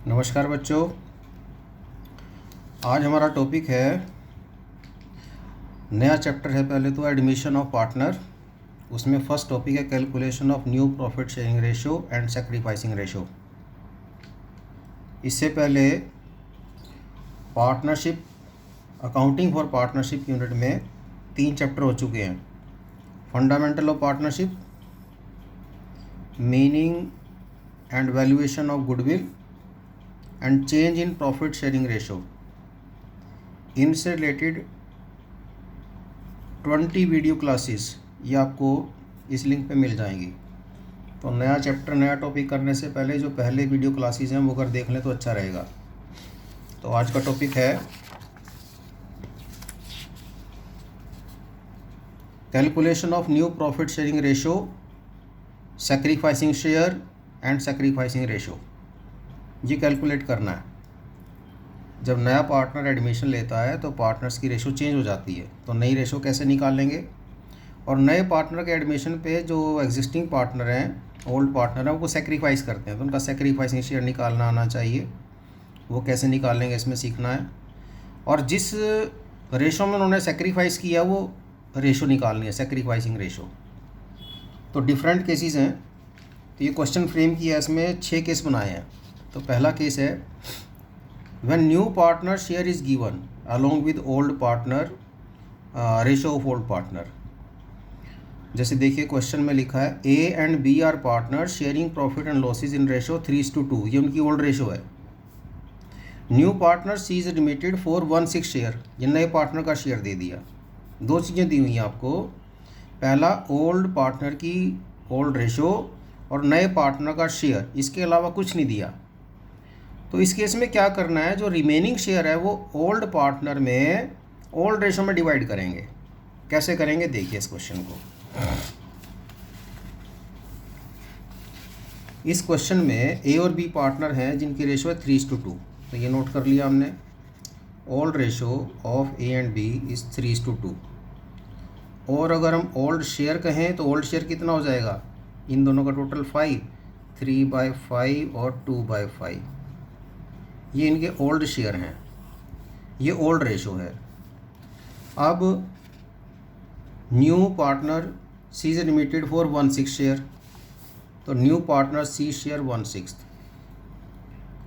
नमस्कार बच्चों, आज हमारा टॉपिक है नया चैप्टर है। पहले तो एडमिशन ऑफ पार्टनर, उसमें फर्स्ट टॉपिक है calculation of new profit sharing ratio and sacrificing ratio. इससे पहले partnership accounting for partnership unit में 3 चैप्टर हो चुके हैं। Fundamental of partnership, meaning and valuation of goodwill and change in profit sharing ratio. इनसे related 20 video classes ये आपको इस लिंक पे मिल जाएंगी। तो नया चैप्टर नया टॉपिक करने से पहले जो पहले वीडियो क्लासेस हैं वो अगर देख लें तो अच्छा रहेगा। तो आज का टॉपिक है calculation of new profit sharing ratio, sacrificing share and sacrificing ratio. ये कैलकुलेट करना है। जब नया पार्टनर एडमिशन लेता है तो पार्टनर्स की रेशो चेंज हो जाती है, तो नई रेशो कैसे निकालेंगे। और नए पार्टनर के एडमिशन पे जो एग्जिस्टिंग पार्टनर हैं, ओल्ड पार्टनर हैं, उनको सेक्रीफाइस करते हैं, तो उनका सेक्रीफाइसिंग शेयर निकालना आना चाहिए। वो कैसे निकालेंगे इसमें सीखना है। और जिस रेशो में उन्होंने सेक्रीफाइस किया वो रेशो निकालनी है, सेक्रीफाइसिंग रेशो। तो डिफरेंट केसेस हैं। तो ये क्वेश्चन फ्रेम किया है, इसमें 6 केस बनाए हैं। तो पहला केस है when new partner share is given along with old partner ratio of old partner. जैसे देखिए क्वेश्चन में लिखा है A and B are partner sharing profit and losses in ratio 3:2। ये उनकी ओल्ड रेशो है। New partner C is limited for 1/6 share. ये नए पार्टनर का शेयर दे दिया। 2 चीज़ें दी हुई हैं आपको। पहला ओल्ड पार्टनर की ओल्ड रेशो और नए पार्टनर का शेयर, इसके अलावा कुछ नहीं दिया। तो इस केस में क्या करना है, जो रिमेनिंग शेयर है वो ओल्ड पार्टनर में ओल्ड रेशो में डिवाइड करेंगे। कैसे करेंगे देखिए इस क्वेश्चन को। इस क्वेश्चन में ए और बी पार्टनर हैं जिनकी रेशो है 3:2। तो ये नोट कर लिया हमने। Old ratio of A and B is 3:2। और अगर हम ओल्ड शेयर कहें तो ओल्ड शेयर कितना हो जाएगा, इन दोनों का टोटल 5, 3/5 और 2/5। ये इनके ओल्ड शेयर हैं, ये ओल्ड रेशो है। अब new partner C is limited for 1/6 share, तो न्यू पार्टनर सी शेयर 1/6।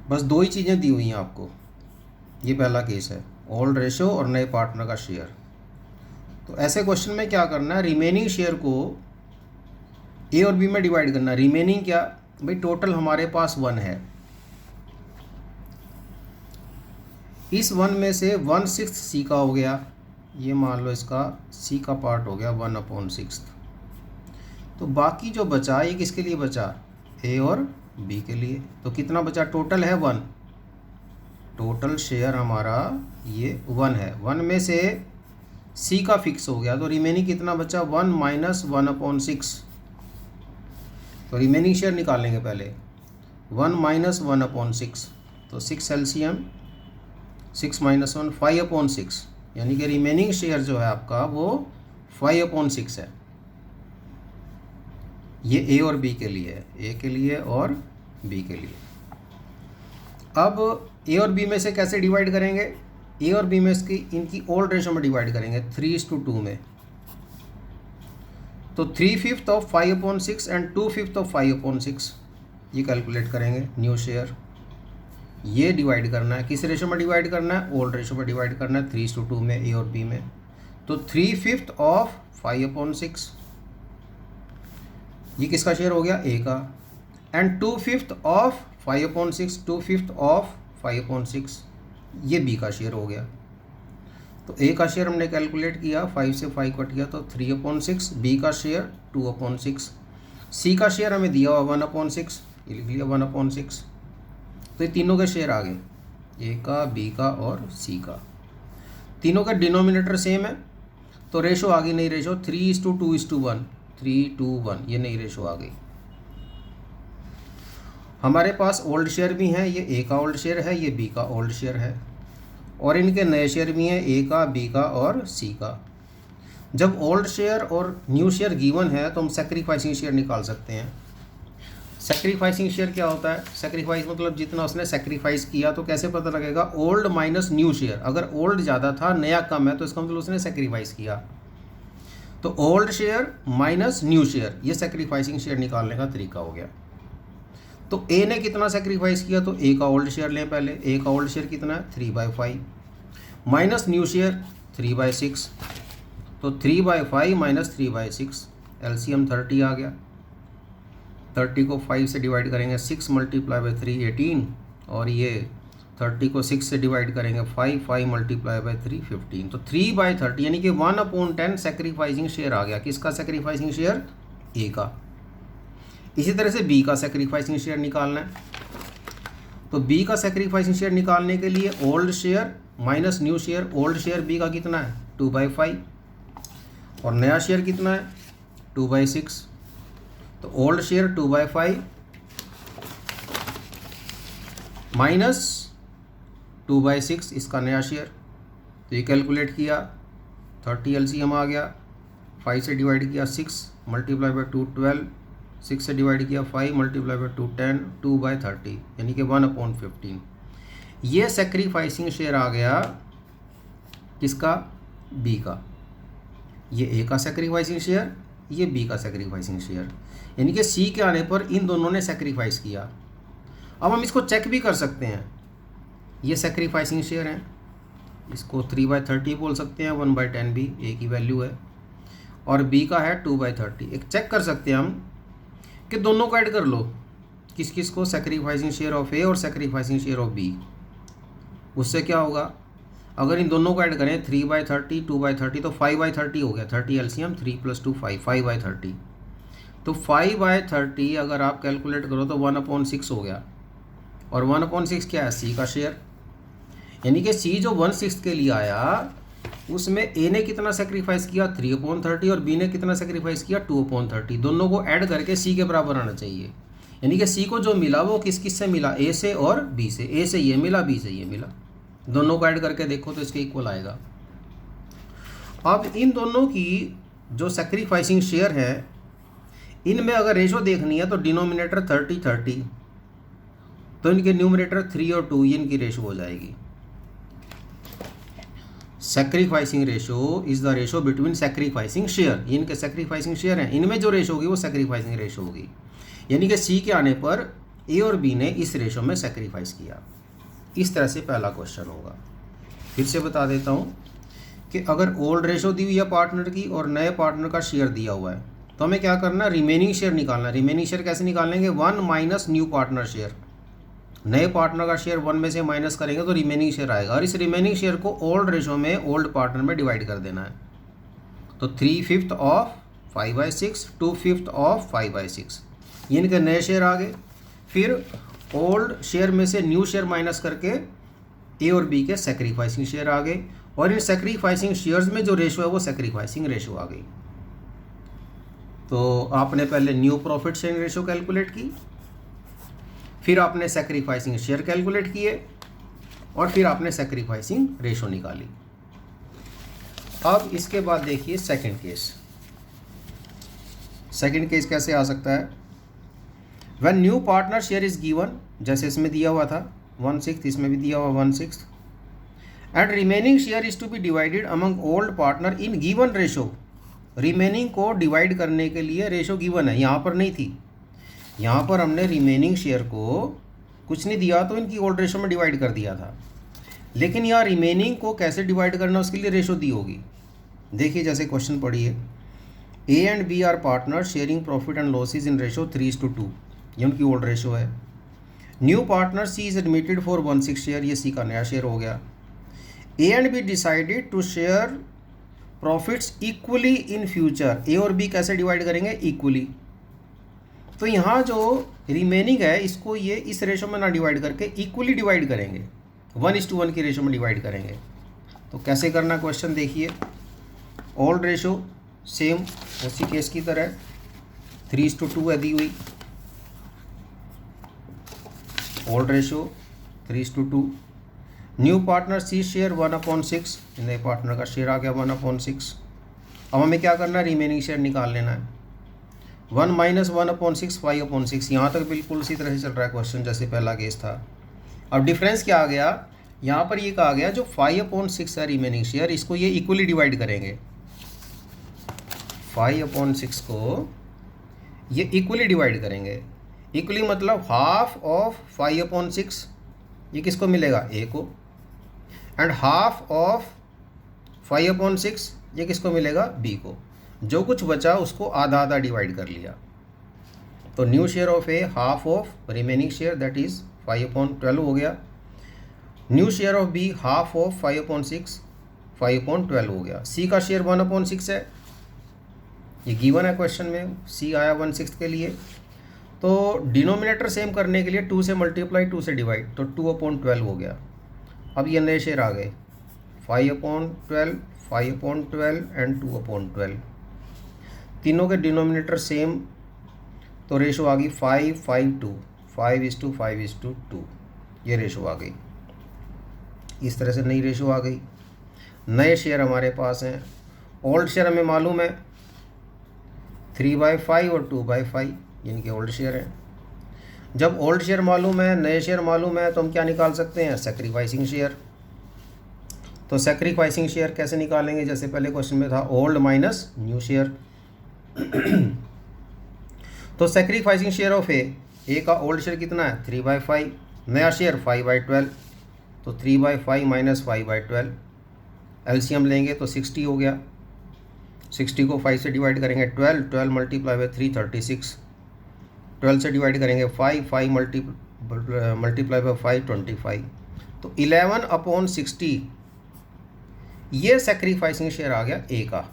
बस 2 ही चीज़ें दी हुई हैं आपको। ये पहला केस है, ओल्ड रेशो और नए पार्टनर का शेयर। तो ऐसे क्वेश्चन में क्या करना है, रिमेनिंग शेयर को ए और बी में डिवाइड करना है। रिमेनिंग क्या भाई, टोटल हमारे पास 1 है। इस 1 में से 1/6 सी का हो गया। ये मान लो इसका सी का पार्ट हो गया 1/6। तो बाकी जो बचा ये किसके लिए बचा, ए और बी के लिए। तो कितना बचा, टोटल है 1। टोटल शेयर हमारा ये 1 है। 1 में से सी का फिक्स हो गया, तो रिमेनिंग कितना बचा, 1 - 1/6। तो रिमेनिंग शेयर निकालेंगे पहले। 1 - 1/6, तो 6 एलसीएम, 6 - 1 5/6। यानी कि रिमेनिंग शेयर जो है आपका वो 5/6 है। ये ए और बी के लिए है, ए के लिए और बी के लिए। अब ए और बी में से कैसे डिवाइड करेंगे, ए और बी में इसकी इनकी ओल्ड रेशो में डिवाइड करेंगे 3:2 में। तो 3/5 ऑफ 5/6 एंड 2/5 ऑफ 5/6 ये कैलकुलेट करेंगे न्यू शेयर। ये डिवाइड करना है, किस रेशो में डिवाइड करना है, ओल्ड रेशो में डिवाइड करना है 3:2 में ए और बी में। तो 3/5 ऑफ 5/6 ये किसका शेयर हो गया, ए का। एंड 2/5 ऑफ 5/6, 2/5 ऑफ 5/6 ये बी का शेयर हो गया। तो ए का शेयर हमने कैलकुलेट किया, 5 से 5 कट गया तो 3/6, बी का शेयर 2/6, सी का शेयर हमें दिया हुआ 1/6, ये लिख लिया 1/6। तो ये तीनों के शेयर आ गए, ए का, बी का और सी का। तीनों का डिनोमिनेटर सेम है, तो रेशो आ गई नई रेशो 3:2:1, 3:1 ये नई रेशो आ गई। हमारे पास ओल्ड शेयर भी हैं, ये ए का ओल्ड शेयर है, ये बी का ओल्ड शेयर है। और इनके नए शेयर भी हैं, ए का, बी का और सी का। जब ओल्ड शेयर और न्यू शेयर गिवन है तो हम सेक्रीफाइसिंग शेयर निकाल सकते हैं। सेक्रीफाइसिंग शेयर क्या होता है? सेक्रीफाइस मतलब जितना उसने सेक्रीफाइस किया। तो कैसे पता लगेगा? Old minus new share. अगर ओल्ड ज़्यादा था, नया कम है, तो इसका मतलब उसने सेक्रीफाइस किया। तो old share minus new share, ये सेक्रीफाइसिंग शेयर निकालने का तरीका हो गया। तो ए ने कितना सेक्रीफाइस किया? तो ए का ओल्ड शेयर लें पहले। ए का ओल्ड शेयर कितना है? 3/5 माइनस न्यू शेयर 3/6। तो 3/5 माइनस 3/6, एलसीएम 30 आ गया। 30 को 5 से डिवाइड करेंगे, 6 मल्टीप्लाई बाई 3 18, और ये 30 को 6 से डिवाइड करेंगे 5, 5 मल्टीप्लाई बाई 3 15। तो 3/30 यानी कि 1/10 सेक्रीफाइसिंग शेयर आ गया। किसका सेक्रीफाइसिंग शेयर? ए का। इसी तरह से बी का सेक्रीफाइसिंग शेयर निकालना है। तो बी का सेक्रीफाइसिंग शेयर निकालने के लिए old share minus new share. Old share B का कितना है? 2/5, और नया शेयर कितना है? 2/6। तो ओल्ड शेयर 2/5 माइनस 2/6 इसका नया शेयर। तो ये कैलकुलेट किया, 30 एलसीएम आ गया। 5 से डिवाइड किया 6 मल्टीप्लाई बाई 2 12, 6 से डिवाइड किया 5 मल्टीप्लाई बाई 2 10, 2/30 यानी कि 1/15। ये सेक्रीफाइसिंग शेयर आ गया किसका? बी का। ये ए का सेक्रीफाइसिंग शेयर, ये बी का सेक्रीफाइसिंग शेयर, यानी कि सी के आने पर इन दोनों ने सेक्रीफाइस किया। अब हम इसको चेक भी कर सकते हैं। ये सेक्रीफाइसिंग शेयर हैं, इसको 3/30 बोल सकते हैं, 1/10 भी एक ही वैल्यू है, और बी का है 2/30। एक चेक कर सकते हैं हम कि दोनों को ऐड कर लो। किस किस को? सेक्रीफाइसिंग शेयर ऑफ ए और सेक्रीफाइसिंग शेयर ऑफ बी। उससे क्या होगा? अगर इन दोनों को ऐड करें 3/30 2/30 तो 5/30 हो गया। 30 एलसीएम, 3 + 2 5, 5/30। तो 5/30 अगर आप कैलकुलेट करो तो 1/6 हो गया, और 1/6 क्या है? सी का शेयर। यानी कि सी जो 1/6 के लिए आया उसमें ए ने कितना सेक्रीफाइस किया? 3/30, और बी ने कितना सेक्रीफाइस किया? 2/30। दोनों को ऐड करके सी के बराबर आना चाहिए। यानी कि सी को जो मिला वो किस किस से मिला? ए से और बी से। ए से ये मिला, बी से ये मिला। दोनों को ऐड करके देखो तो इसके इक्वल आएगा। अब इन दोनों की जो सेक्रीफाइसिंग शेयर है, इनमें अगर रेशो देखनी है तो डिनोमिनेटर 30 30, तो इनके न्यूमरेटर 3 और 2, ये इनकी रेशो हो जाएगी। Sacrificing ratio is the ratio between sacrificing share. ये इनके सेक्रीफाइसिंग शेयर हैं, इनमें जो रेशो होगी वो सेक्रीफाइसिंग रेशो होगी। यानी कि सी के आने पर ए और बी ने इस रेशो में सेक्रीफाइस किया। इस तरह से पहला क्वेश्चन होगा। फिर से बता देता हूँ कि अगर ओल्ड रेशो दी हुई है पार्टनर की और नए पार्टनर का शेयर दिया हुआ है, तो हमें क्या करना? रिमेनिंग शेयर निकालना। रिमेनिंग शेयर कैसे निकालेंगे? 1 माइनस न्यू पार्टनर शेयर। नए पार्टनर का शेयर 1 में से माइनस करेंगे तो रिमेनिंग शेयर आएगा, और इस रिमेनिंग शेयर को ओल्ड रेशो में ओल्ड पार्टनर में डिवाइड कर देना है। तो 3/5 ऑफ 5/6, 2/5 ऑफ 5/6, ये इनके नए शेयर आ गए। फिर ओल्ड शेयर में से न्यू शेयर माइनस करके ए और बी के सेक्रीफाइसिंग शेयर आ गए, और इन सेक्रीफाइसिंग शेयर्स में जो रेशो है वो सेक्रीफाइसिंग रेशो आ गई। तो आपने पहले new profit sharing ratio calculate की, फिर आपने सेक्रीफाइसिंग शेयर कैलकुलेट किए, और फिर आपने सेक्रीफाइसिंग रेशो निकाली। अब इसके बाद देखिए सेकंड केस। सेकंड केस कैसे आ सकता है? When new partner share is given, जैसे इसमें दिया हुआ था 1/6, इसमें भी दिया हुआ 1/6, and remaining share is to be divided among old partner in given ratio. Remaining को डिवाइड करने के लिए रेशो गिवन है, यहाँ पर नहीं थी। यहाँ पर हमने रिमेनिंग शेयर को कुछ नहीं दिया तो इनकी ओल्ड रेशो में डिवाइड कर दिया था, लेकिन यहाँ रिमेनिंग को कैसे डिवाइड करना उसके लिए रेशो दी होगी। देखिए जैसे क्वेश्चन पढ़िए, A and B are partner sharing profit and losses in ratio 3:2, ये उनकी ओल्ड रेशो है। New partner C is admitted for 1/6 share, ये सी का नया शेयर हो गया। A and B decided to share profits equally in future. A और B कैसे डिवाइड करेंगे? इक्वली। तो यहाँ जो रिमेनिंग है इसको ये इस रेशो में ना डिवाइड करके इक्वली डिवाइड करेंगे, 1:1 की रेशो में डिवाइड करेंगे। तो कैसे करना क्वेश्चन देखिए। ओल्ड रेशो सेम उसी केस की तरह 3:2 है दी हुई। Old ratio 3:2। New partner C share 1/6, नए पार्टनर का शेयर आ गया 1/6। अब हमें क्या करना है? रिमेनिंग शेयर निकाल लेना है। 1 माइनस 1/6 5/6, यहाँ तक बिल्कुल उसी तरह से चल रहा है क्वेश्चन जैसे पहला केस था। अब डिफरेंस क्या आ गया, यहाँ पर ये कहा गया जो 5/6 है रिमेनिंग शेयर, इसको ये इक्वली डिवाइड करेंगे। 5/6 को ये इक्वली डिवाइड करेंगे। इक्वली मतलब हाफ ऑफ 5/6 ये किसको मिलेगा, ए को, एंड हाफ ऑफ 5/6 ये किसको मिलेगा, बी को। जो कुछ बचा उसको आधा आधा डिवाइड कर लिया। तो new share of A half of remaining share that is 5/12 हो गया। New share of B half of 5/6 5/12 हो गया। सी का शेयर 1/6 है, ये गिवन है क्वेश्चन में, सी आया 1/6 के लिए। तो डिनोमिनेटर सेम करने के लिए 2 से मल्टीप्लाई 2 से डिवाइड, तो 2/12 हो गया। अब ये नए शेयर आ गए 5/12 5/12 एंड 2/12, तीनों के डिनोमिनेटर सेम, तो रेशो आ गई 5/5/2, 5:5:2, ये रेशो आ गई। इस तरह से नई रेशो आ गई। नए शेयर हमारे पास हैं, ओल्ड शेयर हमें मालूम है 3/5 और 2/5, इनके ओल्ड शेयर हैं। जब ओल्ड शेयर मालूम है, नए शेयर मालूम है, तो हम क्या निकाल सकते हैं, सैक्रिफाइसिंग शेयर। तो सैक्रिफाइसिंग शेयर कैसे निकालेंगे, जैसे पहले क्वेश्चन में था ओल्ड माइनस न्यू शेयर। तो सैक्रिफाइसिंग शेयर ऑफ ए का ओल्ड शेयर कितना है 3/5, नया शेयर 5/12, तो 3/5 माइनस 5/12, एलसीएम लेंगे तो 60 हो गया। 60 को 5 से डिवाइड करेंगे 12 मल्टीप्लाई बाई 3 36, 12 से डिवाइड करेंगे 5 मल्टीप्लाई बाई 5 25, तो 11/60 ये सैक्रिफाइसिंग शेयर आ गया ए का।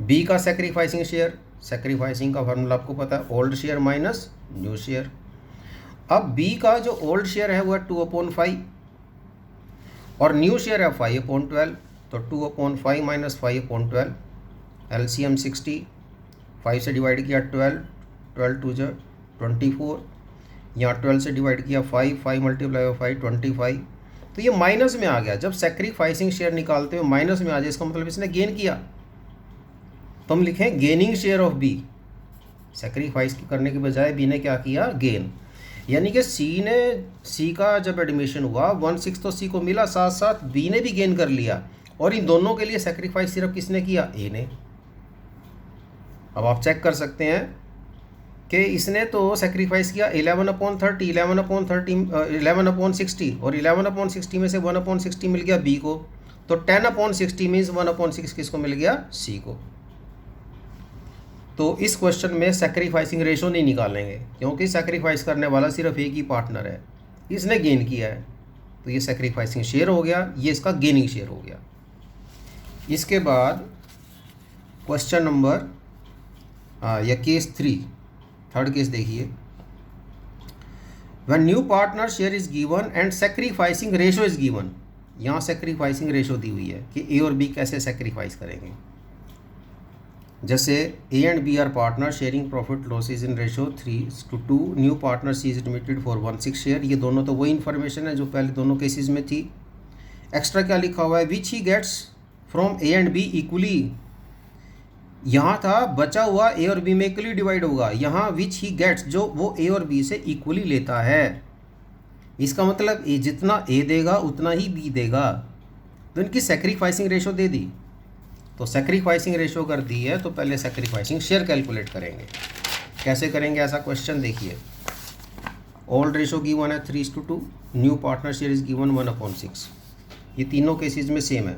बी का सैक्रिफाइसिंग शेयर, सैक्रिफाइसिंग का फार्मूला आपको पता है, old share minus new share. अब बी का जो ओल्ड शेयर है वो है 2/5 और न्यू शेयर है 5/12, तो 2/5 माइनस 5/12, एलसीएम 60, 5 से डिवाइड किया 12 2 24, यहाँ 12 से डिवाइड किया 5 मल्टीप्लाई बाई 5 25, तो ये माइनस में आ गया। जब सैक्रिफाइसिंग शेयर निकालते हुए माइनस में आ जाए इसका मतलब इसने गेन किया, तो हम लिखें gaining share of B. Sacrifice करने के बजाय बी ने क्या किया, गेन। यानी कि सी का जब एडमिशन हुआ 1/6 तो सी को मिला, साथ साथ बी ने भी गेन कर लिया, और इन दोनों के लिए सैक्रिफाइस सिर्फ किसने किया, ए ने। अब आप चेक कर सकते हैं कि इसने तो सैक्रिफाइस किया 11/30 11/60, और 11/60 में से 1/60 मिल गया बी को, तो 10/60 मीन्स 1/6 किसको मिल गया, सी को। तो इस क्वेश्चन में सैक्रिफाइसिंग रेशो नहीं निकालेंगे, क्योंकि सैक्रिफाइस करने वाला सिर्फ एक ही पार्टनर है, इसने गेन किया है, तो ये सैक्रिफाइसिंग शेयर हो गया, ये इसका गेनिंग शेयर हो गया। इसके बाद क्वेश्चन नंबर या केस 3, थर्ड केस देखिए। When new partner share is given and sacrificing ratio is given, यहाँ सैक्रिफाइसिंग रेशो दी हुई है कि ए और बी कैसे सैक्रिफाइस करेंगे। जैसे A and B are partner sharing profit losses in ratio 3:2, new partner C is admitted for 1/6 share. ये दोनों तो वही इन्फॉर्मेशन है जो पहले दोनों केसेस में थी। एक्स्ट्रा क्या लिखा हुआ है, which he gets from A and B equally. यहाँ था बचा हुआ ए और बी में इक्वली डिवाइड होगा, यहाँ विच ही गेट्स जो वो ए और बी से इक्वली लेता है। इसका मतलब ए जितना ए देगा उतना ही बी देगा, तो इनकी सैक्रिफाइसिंग रेशो दे दी। तो सैक्रिफाइसिंग रेशो कर दी है तो पहले सैक्रिफाइसिंग शेयर कैलकुलेट करेंगे। कैसे करेंगे ऐसा क्वेश्चन देखिए। ओल्ड रेशो गिवन है 3:2, new partner share is given 1/6। ये तीनों केसेस में सेम है,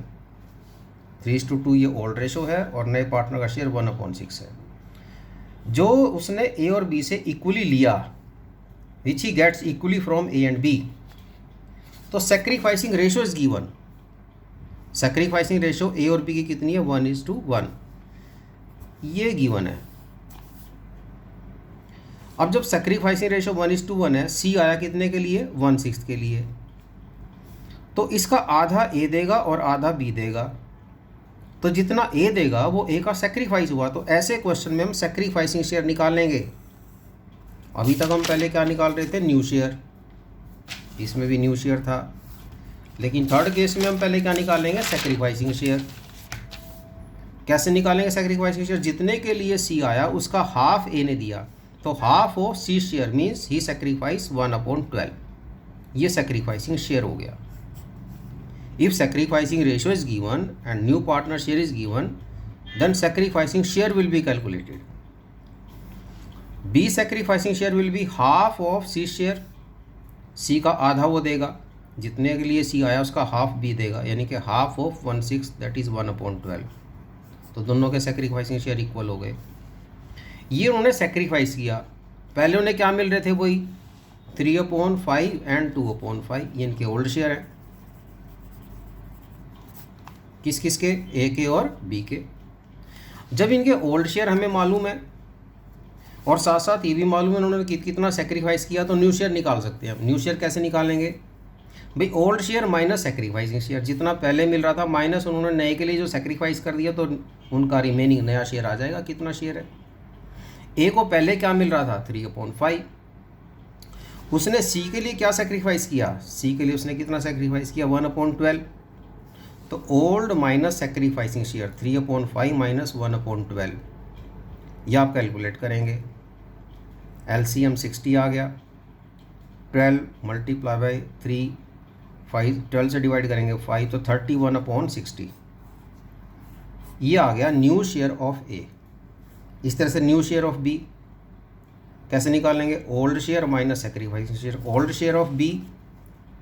3:2 ये ओल्ड रेशो है और नए पार्टनर का शेयर 1/6 है। जो उसने ए और बी से इक्वली लिया, which he gets equally from A and B, तो sacrificing ratio is given. Sacrificing ratio A और बी की कितनी है, 1:1, ये गिवन है। अब जब सैक्रिफाइसिंग रेशो 1:1 है, सी आया कितने के लिए, 1/6 के लिए, तो इसका आधा ए देगा और आधा बी देगा, तो जितना ए देगा वो ए का सैक्रिफाइस हुआ। तो ऐसे क्वेश्चन में हम सैक्रिफाइसिंग शेयर निकालेंगे। अभी तक हम पहले क्या निकाल रहे थे, न्यू शेयर, इसमें भी न्यू शेयर था, लेकिन थर्ड केस में हम पहले क्या निकालेंगे, सैक्रिफाइसिंग शेयर। कैसे निकालेंगे सेक्रीफाइसिंग शेयर? जितने के लिए सी आया उसका हाफ ए ने दिया, तो half of C share means he sacrifice 1/12, ये सेक्रीफाइसिंग शेयर हो गया। If sacrificing ratio is given and new partner share is given, then sacrificing share will be calculated. B sacrificing share will be half of C share, C का आधा वो देगा, जितने के लिए सी आया उसका हाफ बी देगा, यानी कि हाफ ऑफ 1/6 दैट इज़ 1/12। तो दोनों के सेक्रीफाइसिंग शेयर इक्वल हो गए। ये उन्होंने सेक्रीफाइस किया, पहले उन्हें क्या मिल रहे थे? वही 3/5 एंड 2/5, ये इनके ओल्ड शेयर हैं। किस किस के? ए के और बी के। जब इनके ओल्ड शेयर हमें मालूम है और साथ साथ ये भी मालूम है उन्होंने कितना सेक्रीफाइस किया, तो न्यू शेयर निकाल सकते हैं। न्यू शेयर कैसे निकालेंगे भाई? Old share minus sacrificing share, जितना पहले मिल रहा था माइनस उन्होंने नए के लिए जो सेक्रीफाइस कर दिया, तो उनका रिमेनिंग नया शेयर आ जाएगा। कितना शेयर है? ए को पहले क्या मिल रहा था? 3/5। उसने सी के लिए क्या सेक्रीफाइस किया? सी के लिए उसने कितना सेक्रीफाइस किया? 1/12। तो old minus sacrificing share 3/5 minus 1/12, यह आप कैलकुलेट करेंगे। एलसीएम 60 आ गया। 12 मल्टीप्लाई बाई 3, 5 12 से डिवाइड करेंगे 5, तो 31/60, ये आ गया न्यू शेयर ऑफ ए। इस तरह से न्यू शेयर ऑफ बी कैसे निकालेंगे? Old share minus sacrificing share. Old share of B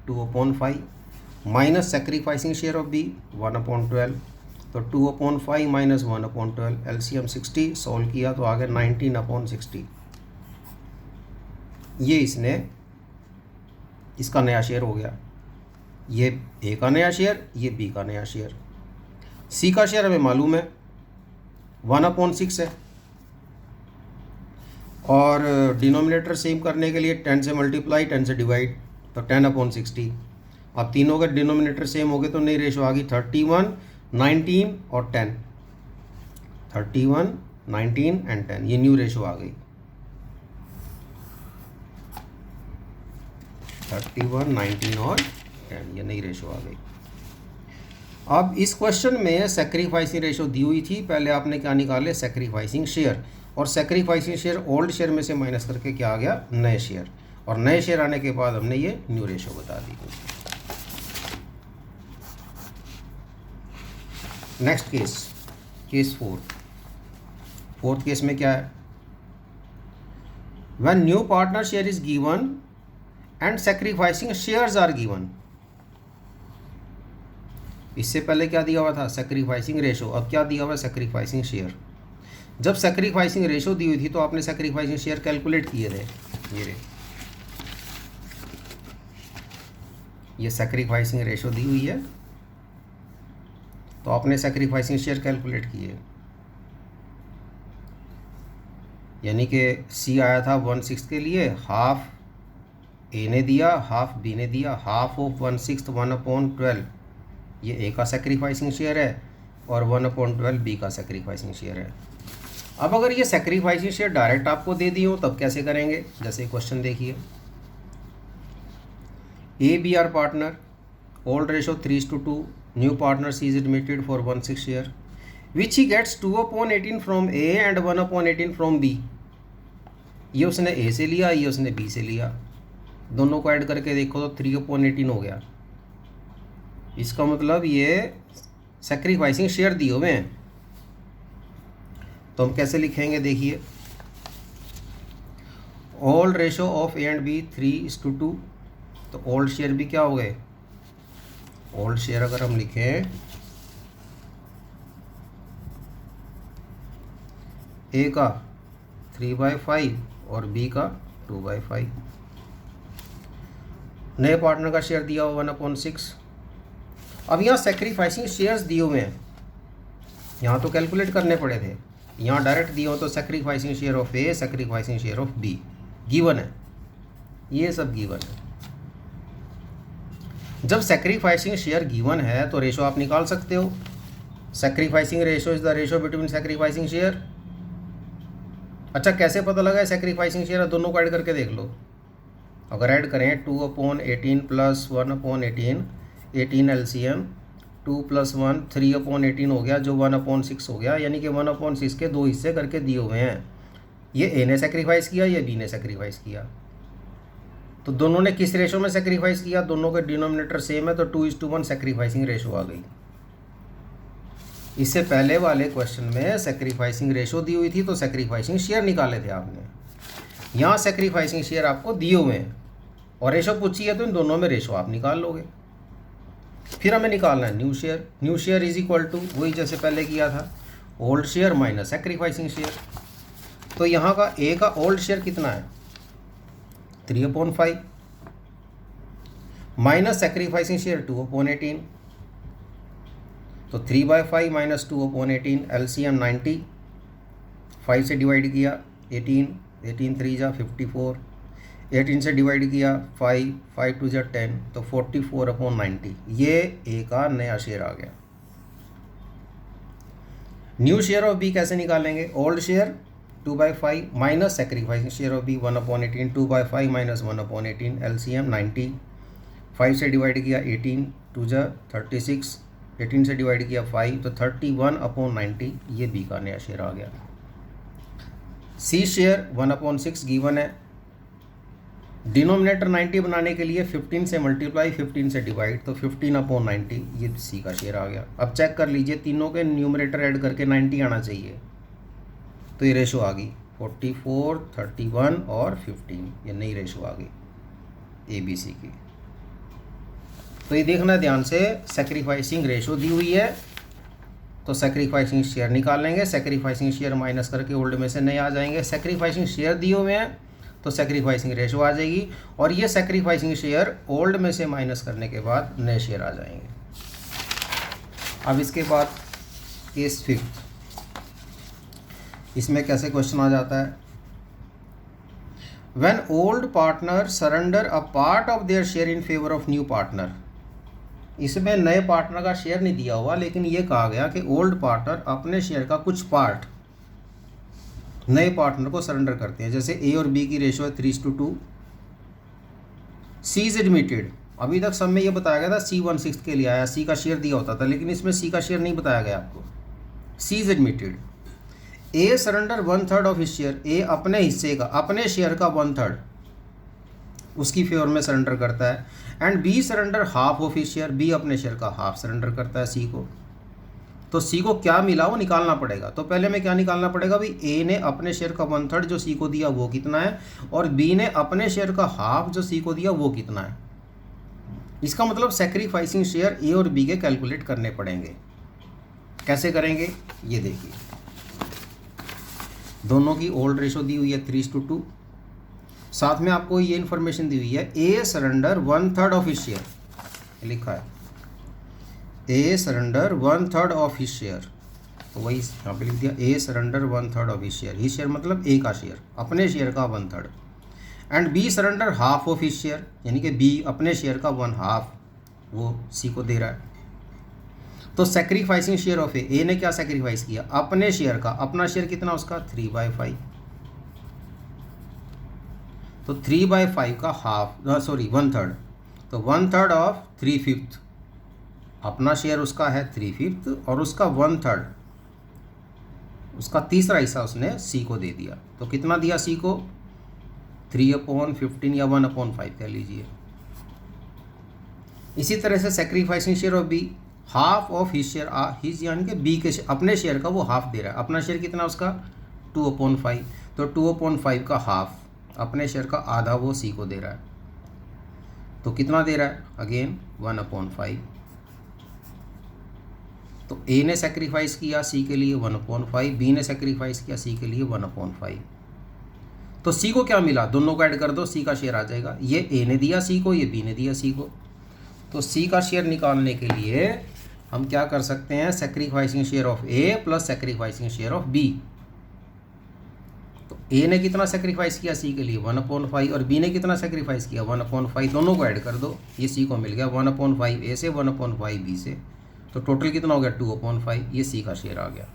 2/5 minus sacrificing share of B 1/12, तो 2/5 माइनस 1/12, एलसीएम 60 सॉल्व किया तो आ गया 19/60। ये इसका नया शेयर हो गया। ये ए का नया शेयर, ये बी का नया शेयर। सी का शेयर हमें मालूम है 1/6 है, और डिनोमिनेटर सेम करने के लिए 10 से मल्टीप्लाई 10 से डिवाइड, तो 10/60। अब तीनों के डिनोमिनेटर सेम हो गए तो नई रेशो आ गई 31, 19 और 10। 31, 19 एंड 10, ये न्यू रेशो आ गई। 31, 19 और 10, ये नई रेशो आ गई। अब इस क्वेश्चन में सेक्रीफाइसिंग रेशो दी हुई थी, पहले आपने क्या निकाले? सेक्रीफाइसिंग शेयर, और सेक्रीफाइसिंग शेयर ओल्ड शेयर में से माइनस करके क्या आ गया? नए शेयर, और नए शेयर आने के बाद हमने ये न्यू रेशो बता दी। Next case, case 4th case में क्या है? When new partner share is given and sacrificing shares are given. इससे पहले क्या दिया हुआ था? Sacrificing ratio. अब क्या दिया हुआ है? Sacrificing share. जब सेक्रीफाइसिंग रेशो दी हुई थी तो आपने सेक्रीफाइसिंग शेयर कैलकुलेट किए थे। ये सेक्रीफाइसिंग रेशो दी हुई है, तो आपने सेक्रीफाइसिंग शेयर कैलकुलेट किए, यानी कि सी आया था 1/6 के लिए, हाफ ए ने दिया, हाफ बी ने दिया, हाफ ऑफ 1/6 1/12, ये ए का सेक्रीफाइसिंग शेयर है, और 1/12 बी का सेक्रीफाइसिंग शेयर है। अब अगर ये सेक्रीफाइसिंग शेयर डायरेक्ट आपको दे दी हो तब कैसे करेंगे? जैसे क्वेश्चन देखिए, A B are partner, old ratio 3:2, new partner C is admitted for 1/6 share, which he gets 2/18 from A and 1/18 from B. ये उसने ए से लिया, ये उसने बी से लिया, दोनों को ऐड करके देखो तो 3/18 हो गया। इसका मतलब ये सेक्रीफाइसिंग शेयर दिए हुए हैं। तो हम कैसे लिखेंगे? देखिए, old ratio of A and B 3:2, तो ओल्ड शेयर भी क्या हो गए? ओल्ड शेयर अगर हम लिखें, ए का 3/5 और बी का 2/5। नए पार्टनर का शेयर दिया हुआ 1/6। अब यहाँ सेक्रीफाइसिंग शेयर्स दिए हुए हैं, यहाँ तो कैलकुलेट करने पड़े थे, यहाँ डायरेक्ट दिए हो तो sacrificing share of A, sacrificing share of be given है, ये सब गिवन है। जब सेक्रीफाइसिंग शेयर गिवन है तो रेशो आप निकाल सकते हो। Sacrificing ratio is the ratio between sacrificing share. अच्छा, कैसे पता लगा है सेक्रीफाइसिंग शेयर? दोनों को ऐड करके देख लो। अगर ऐड करें 2/18 प्लस 1/18, 18 एलसीएम 2 + 1 3/18 हो गया, जो 1/6 हो गया, यानी कि 1/6 के 2 हिस्से करके दिए हुए हैं। ये ए ने सेक्रीफाइस किया, ये बी ने सेक्रीफाइस किया। तो दोनों ने किस रेशो में सेक्रीफाइस किया? दोनों के डिनोमिनेटर सेम है, तो 2:1 सेक्रीफाइसिंग रेशो आ गई। इससे पहले वाले क्वेश्चन में सेक्रीफाइसिंग रेशो दी हुई थी, तो सेक्रीफाइसिंग शेयर निकाले थे आपने। यहाँ सेक्रीफाइसिंग शेयर आपको दिए हुए हैं और रेशो पूछी है, तो इन दोनों में रेशो आप निकाल लोगे। फिर हमें निकालना है new share. New share is equal to वही जैसे पहले किया था, old share minus sacrificing share. तो यहाँ का ए का ओल्ड शेयर कितना है? 3/5 माइनस सेक्रीफाइसिंग शेयर 2/18, तो 3/5 माइनस 2/18 एलसीएम 90, 5 से डिवाइड किया 18, 18 3 जा 54, 18 से डिवाइड किया 5, 5 2 जा 10, तो 44/90 ये ए का नया शेयर आ गया। न्यू शेयर ऑफ बी कैसे निकालेंगे? Old share 2/5 minus sacrificing share of B 1/18, 2/5 minus 1/18 LCM 90, 5 से डिवाइड किया 18, 2 जा 36, 18 से डिवाइड किया 5, तो 31/90 ये बी का नया शेयर आ गया। सी शेयर 1/6 गिवन है। डिनोमिनेटर 90 बनाने के लिए 15 से मल्टीप्लाई 15 से डिवाइड, तो 15/90 ये सी का शेयर आ गया। अब चेक कर लीजिए, तीनों के न्यूमरेटर ऐड करके 90 आना चाहिए, तो ये रेशो आ गई 44, 31 और 15, ये नई रेशो आ गई ए बी सी की। तो ये देखना ध्यान से, सेक्रीफाइसिंग रेशो दी हुई है, तो सेक्रीफाइसिंग शेयर निकाल लेंगे। सेक्रीफाइसिंग शेयर माइनस करके ओल्ड में से नए आ जाएंगे। सेक्रीफाइसिंग शेयर दिए हुए हैं, तो सेक्रीफाइसिंग रेशो आ जाएगी, और ये सेक्रीफाइसिंग शेयर ओल्ड में से माइनस करने के बाद नए शेयर आ जाएंगे। अब इसके बाद केस 5, इसमें कैसे क्वेश्चन आ जाता है? When old partner surrender a part of their share in favour of new partner. इसमें नए पार्टनर का शेयर नहीं दिया हुआ, लेकिन ये कहा गया कि ओल्ड पार्टनर अपने शेयर का कुछ पार्ट नए पार्टनर को सरेंडर करते हैं। जैसे ए और बी की रेशो है 3:2। सी इज एडमिटेड। अभी तक सब में ये बताया गया था सी 1/6 के लिए आया, सी का शेयर दिया होता था, लेकिन इसमें सी का शेयर नहीं बताया गया आपको। C is admitted. A surrender 1/3 of his share. A अपने हिस्से का, अपने शेयर का 1/3 उसकी फेवर में सरेंडर करता है। And B surrender half of his share. B अपने शेयर का हाफ सरेंडर करता है सी को। तो सी को क्या मिला वो निकालना पड़ेगा। तो पहले में क्या निकालना पड़ेगा भाई? ए ने अपने शेयर का 1/3 जो सी को दिया वो कितना है, और बी ने अपने शेयर का हाफ जो सी को दिया वो कितना है। इसका मतलब सेक्रीफाइसिंग शेयर ए और बी के कैलकुलेट करने पड़ेंगे। कैसे करेंगे ये देखिए। दोनों की ओल्ड रेशो दी हुई है 3:2। साथ में आपको ये इन्फॉर्मेशन दी हुई है A surrender 1/3 of his share लिखा है। A surrender 1/3 of his share, तो वही यहाँ पे लिख दिया A surrender 1/3 of his share. His share मतलब ए का शेयर, अपने शेयर का 1/3। And B surrender half of his share, यानी कि बी अपने शेयर का 1/2 वो सी को दे रहा है। तो सेक्रीफाइसिंग शेयर ऑफ ए ने क्या सेक्रीफाइस किया? अपने शेयर का। अपना शेयर कितना उसका? 3/5। तो 3/5 का हाफ, सॉरी 1/3, तो 1/3 ऑफ 3/5। अपना शेयर उसका है 3/5 और उसका 1/3, उसका तीसरा हिस्सा उसने सी को दे दिया। तो कितना दिया सी को? 3/15 या 1/5 कह लीजिए। इसी तरह से sacrificing share of B, half of his share. His यानी कि बी के अपने शेयर का वो हाफ दे रहा है। अपना शेयर कितना उसका? 2/5। तो 2/5 का हाफ, अपने शेयर का आधा वो सी को दे रहा है। तो कितना दे रहा है? अगेन 1/5। तो ए ने सेक्रीफाइस किया सी के लिए 1/5, बी ने सेक्रीफाइस किया सी के लिए 1/5। तो सी को क्या मिला? दोनों को ऐड कर दो, सी का शेयर आ जाएगा। ये ए ने दिया सी को, ये बी ने दिया सी को। तो सी का शेयर निकालने के लिए हम क्या कर सकते हैं? Sacrificing share of A plus sacrificing share of B. तो ए ने कितना सेक्रीफाइस किया सी के लिए? 1/5, और बी ने कितना सेक्रीफाइस किया? 1/5। दोनों को ऐड कर दो, ये सी को मिल गया 1/5 ए से, 1/5 बी से। तो टोटल कितना हो गया? 2/5। ये सी का शेयर आ गया।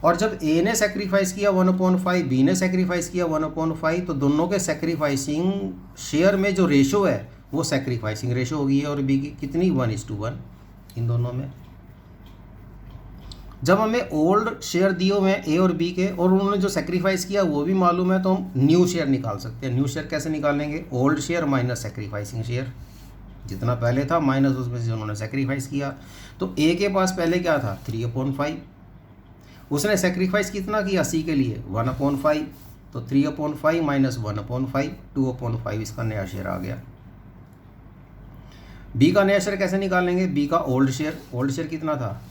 और जब ए ने सेक्रीफाइस किया 1/5, बी ने सेक्रीफाइस किया 1/5, तो दोनों के सेक्रीफाइसिंग शेयर में जो रेशो है वो सेक्रीफाइसिंग रेशो होगी ए और बी की, कितनी 1:1 इन दोनों में। जब हमें ओल्ड शेयर दिए हुए हैं ए और बी के और उन्होंने जो सेक्रीफाइस किया वो भी मालूम है, तो हम न्यू शेयर निकाल सकते हैं। न्यू शेयर कैसे निकालेंगे? Old share minus sacrificing share, जितना पहले था माइनस उसमें से उन्होंने सेक्रीफाइस किया। तो ए के पास पहले क्या था? 3/5, उसने सेक्रीफाइस कितना किया सी के लिए? 1/5, तो 3/5 माइनस 1/5, 2/5 इसका नया शेयर आ गया। बी का नया शेयर कैसे निकालेंगे? बी का ओल्ड शेयर कितना था?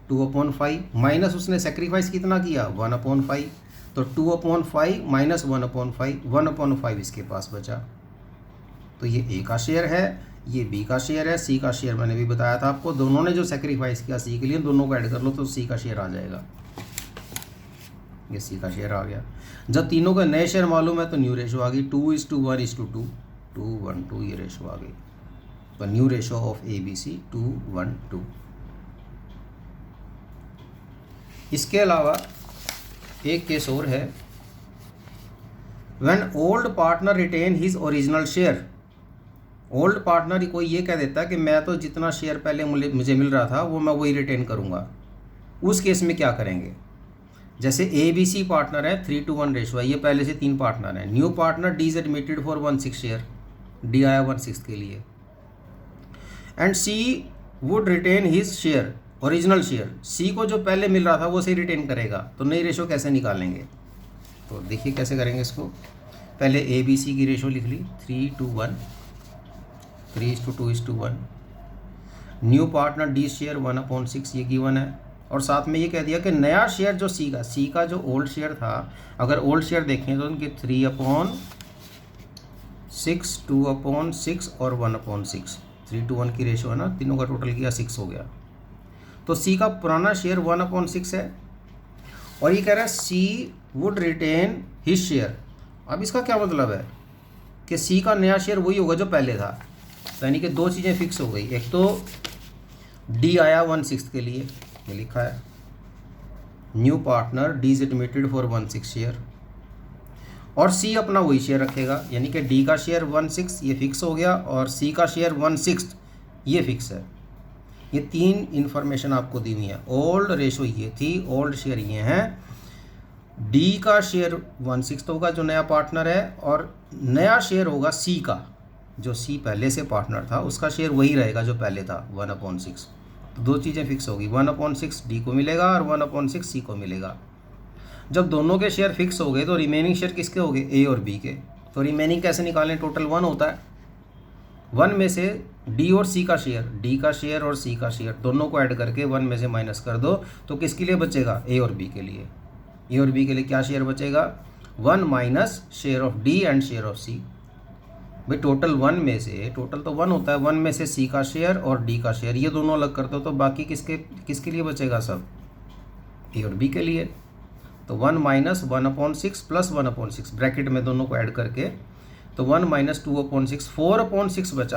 2/5 माइनस उसने सेक्रीफाइस कितना किया? 1/5, तो 2/5 माइनस 1/5, 1/5 इसके पास बचा। तो ये ए का शेयर है, ये बी का शेयर है, सी का शेयर मैंने भी बताया था आपको, दोनों ने जो सेक्रीफाइस किया सी के लिए, दोनों को ऐड कर लो तो सी का शेयर आ जाएगा। ये सी का शेयर आ गया। जब तीनों के नए शेयर मालूम है तो न्यू रेशो आ गई, 2:1:2, 2:1:2 ये रेशो आ गई। तो न्यू रेशो ऑफ ABC 2:1:2। इसके अलावा एक केस और है, when old partner retain his original share. Old partner कोई ये कह देता है कि मैं तो जितना शेयर पहले मुझे मिल रहा था वो मैं वही रिटेन करूँगा। उस केस में क्या करेंगे? जैसे ABC पार्टनर है, 3:1 रेशो है, ये पहले से 3 पार्टनर हैं। New partner D is admitted for 1/6 share, D आया 1/6 के लिए, and C would retain his share, original share. C को जो पहले मिल रहा था वो सही रिटेन करेगा। तो नई रेशो कैसे निकालेंगे? तो देखिए कैसे करेंगे इसको। पहले ABC की रेशो लिख ली 3:1, 3:2:1। न्यू पार्टनर D शेयर 1/6 ये गिवन है, और साथ में ये कह दिया कि नया शेयर जो C का जो ओल्ड शेयर था, अगर ओल्ड शेयर देखें तो उनके 3/6, 2/6 और 1/6, 3:1 की रेशो है ना, तीनों का टोटल किया 6 हो गया। तो C का पुराना शेयर 1/6 है, और ये कह रहा है C would retain his share. अब इसका क्या मतलब है कि C का नया शेयर वही होगा जो पहले था, यानी कि दो चीज़ें फिक्स हो गई। एक तो D आया 1/6 के लिए, ये लिखा है, new partner D is admitted for 1/6 share, और C अपना वही शेयर रखेगा, यानी कि D का शेयर 1/6 ये फिक्स हो गया, और C का शेयर 1/6 ये फिक्स है। ये 3 इन्फॉर्मेशन आपको दी हुई है। ओल्ड रेशो ये थी, ओल्ड शेयर ये हैं, D का शेयर 1/6 होगा जो नया पार्टनर है, और नया शेयर होगा C का, जो C पहले से पार्टनर था उसका शेयर वही रहेगा जो पहले था 1/6। तो दो चीज़ें फिक्स होगी, 1/6 D को मिलेगा और 1/6 C को मिलेगा। जब दोनों के शेयर फिक्स हो गए तो रिमेनिंग शेयर किसके हो गए? A और B के। तो रिमेनिंग कैसे निकालें? टोटल 1 होता है, 1 में से D और C का शेयर, D का शेयर और C का शेयर दोनों को ऐड करके 1 में से माइनस कर दो, तो किसके लिए बचेगा? A और B के लिए। A और B के लिए क्या शेयर बचेगा? 1 minus share of D and share of C। भाई टोटल 1 में से, टोटल तो 1 होता है, 1 में से C का शेयर और D का शेयर ये दोनों अलग कर दो, तो बाकी किसके लिए बचेगा? सब A और B के लिए। तो 1 माइनस 1/6 प्लस 1/6 ब्रैकेट में दोनों को ऐड करके, तो 1 माइनस 2/6, 4/6 बचा